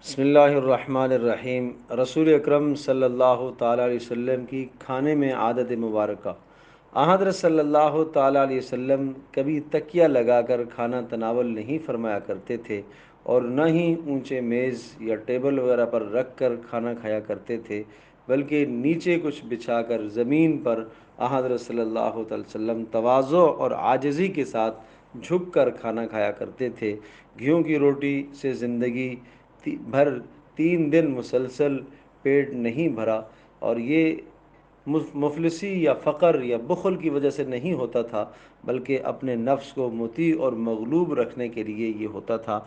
بسم اللہ الرحمن الرحیم۔ رسول اکرم صلی اللہ تعالیٰ علیہ وسلم کی کھانے میں عادت مبارکہ۔ حضرت صلی اللہ تعالیٰ علیہ وسلم کبھی تکیہ لگا کر کھانا تناول نہیں فرمایا کرتے تھے، اور نہ ہی اونچے میز یا ٹیبل وغیرہ پر رکھ کر کھانا کھایا کرتے تھے، بلکہ نیچے کچھ بچھا کر زمین پر حضرت صلی اللہ تعالیٰ وسلم تواضع اور عاجزی کے ساتھ جھک کر کھانا کھایا کرتے تھے۔ گیہوں کی روٹی سے زندگی بھر 3 دن مسلسل پیٹ نہیں بھرا، اور یہ مفلسی یا فقر یا بخل کی وجہ سے نہیں ہوتا تھا، بلکہ اپنے نفس کو مطیع اور مغلوب رکھنے کے لیے یہ ہوتا تھا۔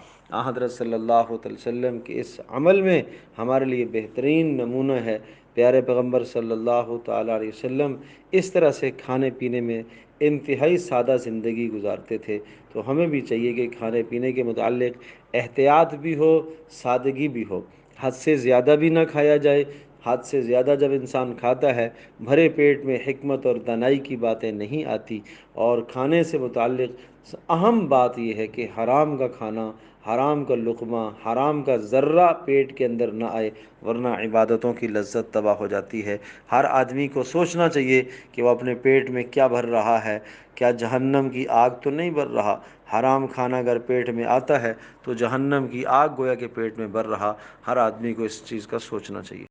حضرت صلی اللہ علیہ وسلم کے اس عمل میں ہمارے لیے بہترین نمونہ ہے۔ پیارے پیغمبر صلی اللہ تعالیٰ علیہ وسلم اس طرح سے کھانے پینے میں انتہائی سادہ زندگی گزارتے تھے، تو ہمیں بھی چاہیے کہ کھانے پینے کے متعلق احتیاط بھی ہو، سادگی بھی ہو۔ حد سے زیادہ بھی نہ کھایا جائے۔ حد سے زیادہ جب انسان کھاتا ہے، بھرے پیٹ میں حکمت اور دانائی کی باتیں نہیں آتی، اور کھانے سے متعلق اہم بات یہ ہے کہ حرام کا کھانا، حرام کا لقمہ، حرام کا ذرہ پیٹ کے اندر نہ آئے، ورنہ عبادتوں کی لذت تباہ ہو جاتی ہے۔ ہر آدمی کو سوچنا چاہیے کہ وہ اپنے پیٹ میں کیا بھر رہا ہے، کیا جہنم کی آگ تو نہیں بھر رہا۔ حرام کھانا اگر پیٹ میں آتا ہے تو جہنم کی آگ گویا کہ پیٹ میں بھر رہا۔ ہر آدمی کو اس چیز کا سوچنا چاہیے۔